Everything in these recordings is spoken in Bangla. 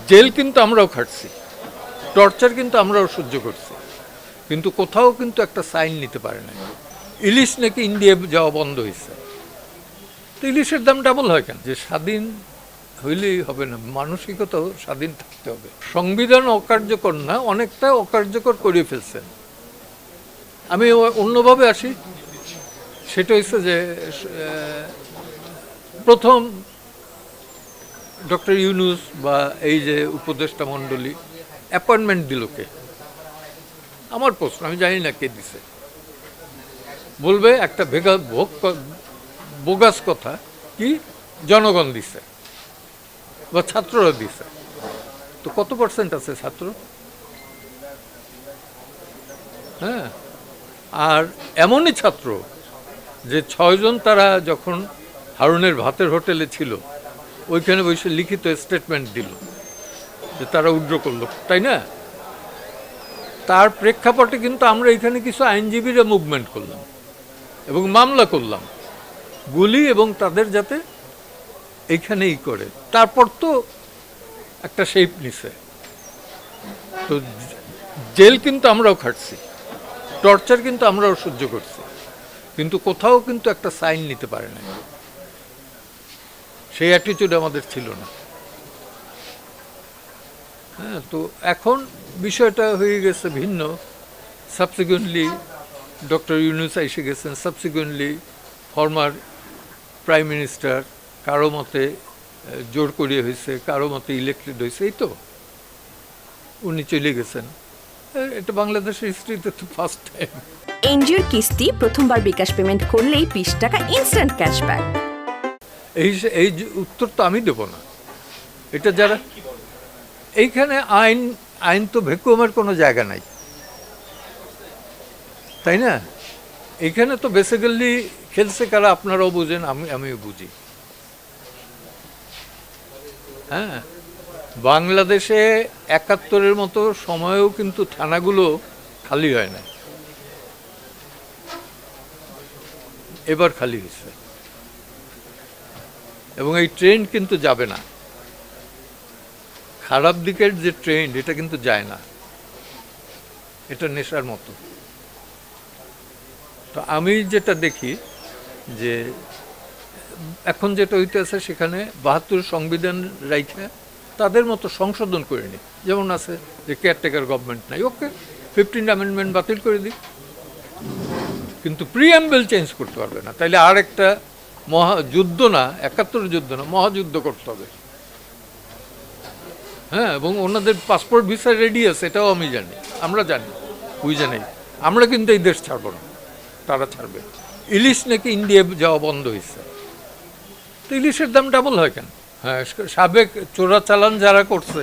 জেল কিন্তু আমরাও খাটছি, টর্চার কিন্তু আমরাও সহ্য করছি, কিন্তু কোথাও কিন্তু একটা সাইন নিতে পারে না। ইলিশ নাকি ইন্ডিয়া যাওয়া বন্ধ হয়েছে, তো ইলিশের দাম ডাবল হয় কেন? যে স্বাধীন হইলেই হবে না, মানসিকতাও স্বাধীন থাকতে হবে। সংবিধান অকার্যকর না, অনেকটা অকার্যকর করে ফেলছেন। আমি অন্যভাবে আসি, সেটা হচ্ছে যে প্রথম ডক্টর ইউনূস বা এই যে উপদেষ্টা মণ্ডলী অ্যাপয়েন্টমেন্ট দিল কে? আমার প্রশ্ন, আমি জানি না কে দিছে। বলবে একটা বোগাস কথা কি জনগণ দিছে বা ছাত্ররা দিছে। তো কত পার্সেন্ট আছে ছাত্র? হ্যাঁ, আর এমনই ছাত্র যে 6 জন তারা যখন হারুনের ভাতের হোটেলে ছিল ওইখানে বসে লিখিত স্টেটমেন্ট দিল যে তারা উইথড্র করলো, তাই না? তার প্রেক্ষাপটে কিন্তু আমরা এখানে কিছু আইনজীবীরা মুভমেন্ট করলাম এবং মামলা করলাম গুলি এবং তাদের যাতে এইখানেই করে। তারপর তো একটা শেপ নিছে। তো জেল কিন্তু আমরাও খাটছি, টর্চার কিন্তু আমরাও সহ্য করছি, কিন্তু কোথাও কিন্তু একটা সাইন নিতে পারে না। সেই অ্যাটিটিউড আমাদের ছিল না। হ্যাঁ, তো এখন বিষয়টা হয়ে গেছে ভিন্ন। সাবসিকুয়েন্টলি ডক্টর ইউনূস এসে গেছেন, সাবসিকুয়েন্টলি ফর্মার প্রাইম মিনিস্টার কারো মতে জোর করিয়ে হয়েছে, কারো মতে ইলেক্টেড হয়েছে, এই তো উনি চলে গেছেন। এটা বাংলাদেশের হিস্ট্রিতে তো ফার্স্ট টাইম। এনজিওর কিস্তি প্রথমবার বিকাশ পেমেন্ট করলেই 20 টাকা ইনস্ট্যান্ট ক্যাশব্যাক। এই উত্তর তো আমি দেব না, এটা যারা এইখানে আইন তো ভ্যাকুয়ামের কোনো জায়গা নাই, তাই না? এখানে তো বেসিক্যালি খেলছে কারা আপনারাও বুঝেন, আমিও বুঝি। হ্যাঁ, বাংলাদেশে 71-এর মতো সময়েও কিন্তু থানাগুলো খালি হয় না, এবার খালি হয়েছে। এবং এই ট্রেন্ড কিন্তু যাবে না, খারাপ দিকের যে ট্রেন্ড এটা কিন্তু যায় না, এটা নেশার মতো। তো আমি যেটা দেখি যে এখন যেটা হইতেছে সেখানে 72 সংবিধান রাইখে তাদের মতো সংশোধন করে নি, যেমন আছে যে কেয়ারটেকার গভর্নমেন্ট নাই, ওকে 15 অ্যামেন্ডমেন্ট বাতিল করে দিই, কিন্তু প্রিএম্বল চেঞ্জ করতে পারবে না। তাইলে আর একটা মহাযুদ্ধ না, 71 যুদ্ধ না, মহাযুদ্ধ করতে হবে। হ্যাঁ, এবং ওনাদের পাসপোর্ট ভিসা রেডি আছে, এটাও আমি জানি, আমরা জানি, বুঝে নেই। আমরা কিন্তু এই দেশ ছাড়বো না, তারা ছাড়বে। ইলিশ নাকি ইন্ডিয়া যাওয়া বন্ধ হয়েছে, তো ইলিশের দাম ডাবল হয় কেন? হ্যাঁ, সাবেক চোরাচালান যারা করছে,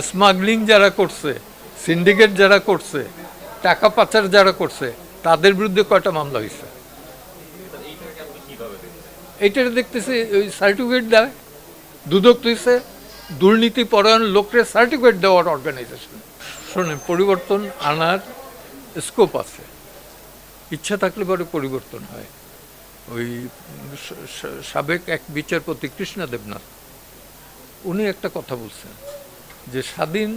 স্মাগলিং যারা করছে, সিন্ডিকেট যারা করছে, টাকা পাচার যারা করছে, তাদের বিরুদ্ধে কয়টা মামলা হয়েছে? এইটা দেখতেছি ওই সার্টিফিকেট দেয়, দুদক হয়েছে দুর্নীতি পরায়ণ লোককে সার্টিফিকেট দেওয়ার অর্গানাইজেশন। শোনেন, পরিবর্তন আনার স্কোপ আছে, ইচ্ছা থাকলে পরে পরিবর্তন হয়। ওই সাবেক এক বিচারপতি কৃষ্ণা দেবনাথ উনি একটা কথা বলছেন যে স্বাধীন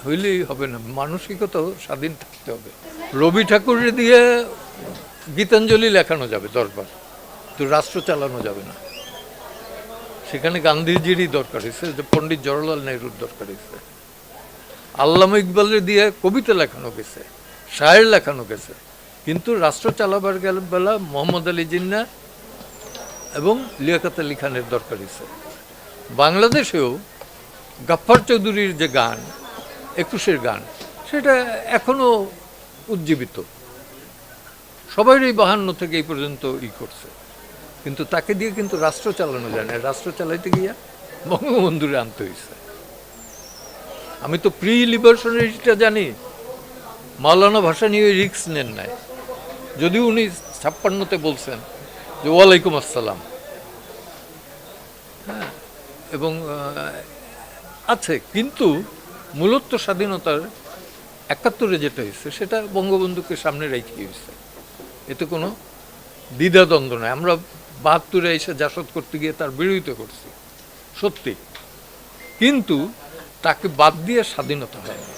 হইলেই হবে না, মানসিকতাও স্বাধীন থাকতে হবে। রবি ঠাকুরের দিয়ে গীতাঞ্জলি লেখানো যাবে দরবার, তো রাষ্ট্র চালানো যাবে না। সেখানে গান্ধীজিরই দরকার হয়েছে, যে পণ্ডিত জওহরলাল নেহরুর দরকার হয়েছে। আল্লামা ইকবালের দিয়ে কবিতা লেখানো গেছে, শায়ের লেখানো গেছে, কিন্তু রাষ্ট্র চালাবার বেলা মোহাম্মদ আলী জিন্নাহ এবং লিয়াকত আলী খানের দরকার হয়েছে। বাংলাদেশেও গাফফার চৌধুরীর যে গান 21-এর গান, সেটা এখনো উজ্জীবিত, সবাই 52 থেকে এই পর্যন্ত করছে, কিন্তু তাকে দিয়ে কিন্তু রাষ্ট্র চালানো যায় না। রাষ্ট্র চালাইতে গিয়া বঙ্গবন্ধুরে আনতে হয়েছে। আমি তো প্রি লিবারেশনটা জানি, মাওলানা ভাসানী ওই রিক্স নেন নাই, যদিও উনি 56-তে বলছেন যে ওয়ালাইকুম আসসালাম। হ্যাঁ, এবং আছে, কিন্তু মূলত স্বাধীনতার 71-এ যেটা হয়েছে সেটা বঙ্গবন্ধুকে সামনে রেখে হয়েছে, এতে কোনো দ্বিধাদ্বন্দ্ব নয়। আমরা 72-এ এসে জাসদ করতে গিয়ে তার বিরোধিতা করছি সত্যি, কিন্তু তাকে বাদ দিয়ে স্বাধীনতা হয় না।